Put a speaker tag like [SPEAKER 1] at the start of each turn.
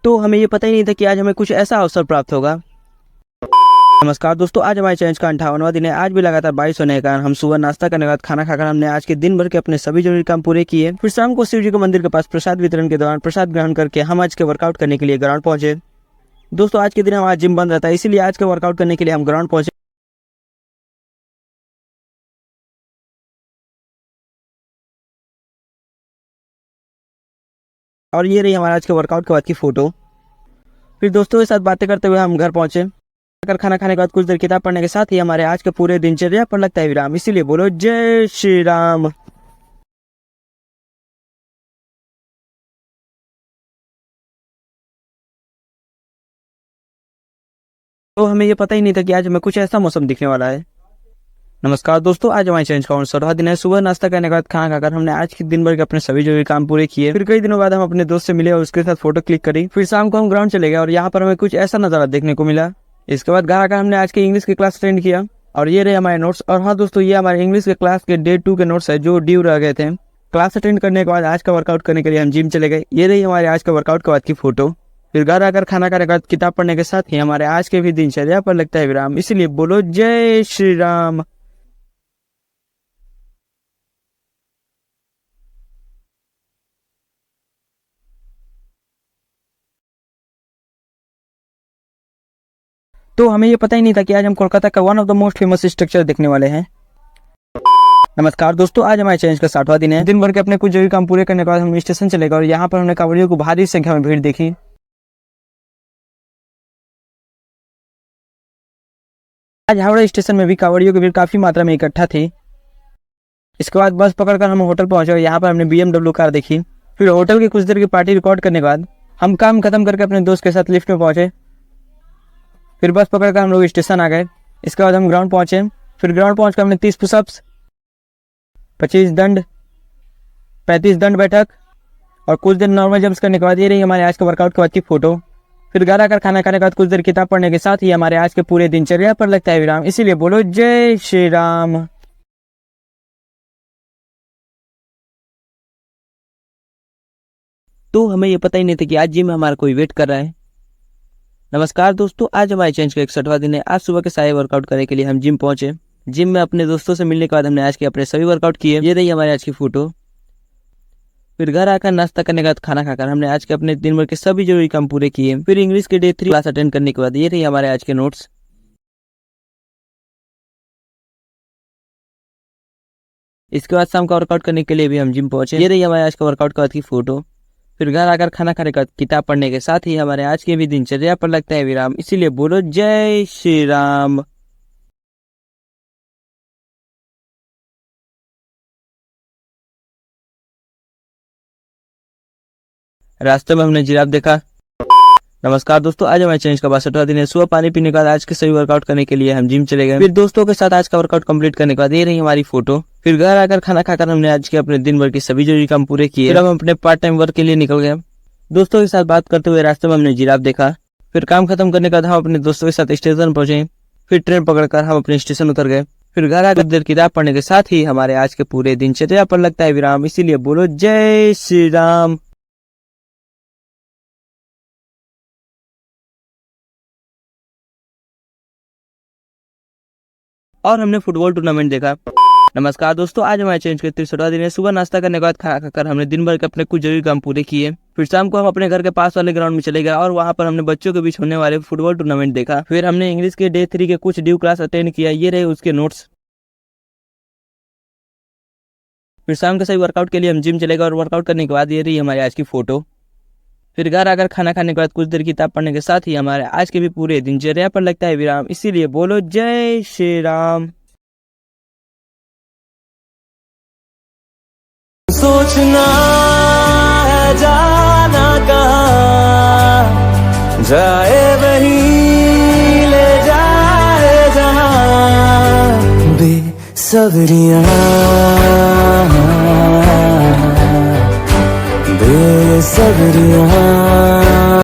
[SPEAKER 1] तो हमें ये पता ही नहीं था कि आज हमें कुछ ऐसा अवसर प्राप्त होगा। नमस्कार दोस्तों, आज हमारे चैलेंज का 58वां दिन है। आज भी लगातार बारिश होने के कारण हम सुबह नाश्ता करने के बाद खाना खाकर हमने आज के दिन भर के अपने सभी जरूरी काम पूरे किए। फिर शाम को शिव जी के मंदिर के पास प्रसाद वितरण के दौरान प्रसाद ग्रहण करके हम आज के वर्कआउट करने के लिए ग्राउंड पहुंचे। दोस्तों, आज के दिन हमारा जिम बंद रहता है, इसीलिए आज के वर्कआउट करने के लिए हम ग्राउंड पहुंचे। और ये रही हमारा आज के वर्कआउट के बाद की फोटो। फिर दोस्तों के साथ बातें करते हुए हम घर पहुंचे। खाना खाने के बाद कुछ देर किताब पढ़ने के साथ ही हमारे आज के पूरे दिनचर्या पर लगता है विराम। इसीलिए बोलो जय श्री राम। तो हमें ये पता ही नहीं था कि आज हमें कुछ ऐसा मौसम दिखने वाला है। नमस्कार दोस्तों, आज हमारे चैलेंज का 59वां दिन है। सुबह नाश्ता करने के बाद खाना खाकर हमने आज के दिन भर के अपने सभी जरूरी काम पूरे किए। फिर कई दिनों बाद हम अपने दोस्त से मिले और उसके साथ फोटो क्लिक करी। फिर शाम को हम ग्राउंड चले गए और यहाँ पर हमें कुछ ऐसा नजारा देखने को मिला। इसके बाद घर आकर हमने आज के इंग्लिश की क्लास अटेंड किया और ये रहे हमारे नोट्स। और हाँ दोस्तों, ये हमारे इंग्लिश के क्लास के डे 2 के नोट्स है जो ड्यू रह गए थे। क्लास अटेंड करने के बाद आज का वर्कआउट करने के लिए हम जिम चले गए। ये रही हमारे आज का वर्कआउट के बाद की फोटो। फिर घर आकर खाना खाने के बाद किताब पढ़ने के साथ ही हमारे आज के भी दिनचर्या पर लगता है विराम। इसीलिए बोलो जय श्री राम। तो हमें ये पता ही नहीं था कि आज हम कोलकाता का one of the most famous structure देखने वाले हैं। नमस्कार दोस्तों, आज हमारे चैलेंज का 60वां दिन है। दिन भर के अपने कुछ जरूरी काम पूरे करने के बाद हम स्टेशन चले गए और यहाँ पर हमने कांवड़ियों को भारी संख्या में भीड़ देखी। आज हावड़ा स्टेशन में भी कांवड़ियों की भीड़ काफी मात्रा में इकट्ठा थी। इसके बाद बस पकड़कर हम होटल पहुंचे और यहाँ पर हमने BMW कार देखी। फिर होटल की कुछ देर की पार्टी रिकॉर्ड करने के बाद हम काम खत्म करके अपने दोस्त के साथ लिफ्ट में पहुंचे। फिर बस पकड़कर हम लोग स्टेशन आ गए। इसके बाद हम ग्राउंड पहुंचे। फिर ग्राउंड पहुंचकर हमने 30 पुशअप्स, 25 दंड, 35 दंड बैठक और कुछ देर नॉर्मल जंप्स करने के बाद ये रही हमारे आज के वर्कआउट के बाद की फोटो। फिर घर आकर खाना खाने के बाद कुछ देर किताब पढ़ने के साथ ही हमारे आज के पूरे दिनचर्या पर लगता है विराम। इसीलिए बोलो जय श्री राम। तो हमें ये पता ही नहीं था कि आज जिम में हमारा कोई वेट कर रहा है। नमस्कार दोस्तों, आज हमारे चैलेंज का 61वां दिन है। आज सुबह के सारे वर्कआउट करने के लिए हम जिम पहुंचे। जिम में अपने दोस्तों से मिलने के बाद हमने आज के अपने सभी वर्कआउट किए। ये रही हमारी आज की फोटो। फिर घर आकर नाश्ता करने के बाद खाना खाकर हमने आज के अपने दिन भर के सभी जरूरी काम पूरे किए। फिर इंग्लिश के डे 3 क्लास अटेंड करने के बाद ये रही हमारे आज के नोट्स। इसके बाद शाम का वर्कआउट करने के लिए भी हम जिम पहुंचे। ये रही हमारे आज का वर्कआउट के बाद की फोटो। फिर घर आकर खाना खाने का किताब पढ़ने के साथ ही हमारे आज के भी दिनचर्या पर लगता है विराम। इसीलिए बोलो जय श्री राम। रास्ते में हमने जिराफ देखा। नमस्कार दोस्तों, आज हमारे चैलेंज का 62वां दिन है। सुबह पानी पीने के बाद आज के सभी वर्कआउट करने के लिए हम जिम चले गए। फिर दोस्तों के साथ आज का वर्कआउट कंप्लीट करने के बाद ये रही हमारी फोटो। फिर घर आकर खाना खाकर हमने आज के अपने दिन भर के सभी जरूरी काम पूरे किए। फिर हम अपने पार्ट टाइम वर्क के लिए निकल गए। दोस्तों के साथ बात करते हुए रास्ते में हमने जिराफ देखा। फिर काम खत्म करने के बाद हम अपने दोस्तों के साथ स्टेशन पहुंचे। फिर ट्रेन पकड़कर हम अपने स्टेशन उतर गए। फिर घर आकर देर किताब पढ़ने के साथ ही हमारे आज के पूरे दिनचर्या पर लगता है विराम। इसीलिए बोलो जय श्री राम। और हमने फुटबॉल टूर्नामेंट देखा। नमस्कार दोस्तों, आज हमारे चैलेंज का 63वां दिन है। सुबह नाश्ता करने के बाद खाना खाकर हमने दिन भर के अपने कुछ जरूरी काम पूरे किए। फिर शाम को हम अपने घर के पास वाले ग्राउंड में चले गए और वहां पर हमने बच्चों के बीच होने वाले फुटबॉल टूर्नामेंट देखा। फिर हमने इंग्लिश के डे 3 के कुछ ड्यू क्लास अटेंड किया। ये रहे उसके नोट्स। फिर शाम के सही वर्कआउट के लिए हम जिम चले गए और वर्कआउट करने के बाद ये रही हमारी आज की फोटो। फिर घर आकर खाना खाने के बाद कुछ देर किताब पढ़ने के साथ ही हमारे आज के भी पूरे दिनचर्या पर लगता है विराम। इसीलिए बोलो जय श्री राम।
[SPEAKER 2] सोचना है जाना कहाँ, जाए वही ले जाए जहाँ। बेसब्रियाँ बेसब्रियाँ।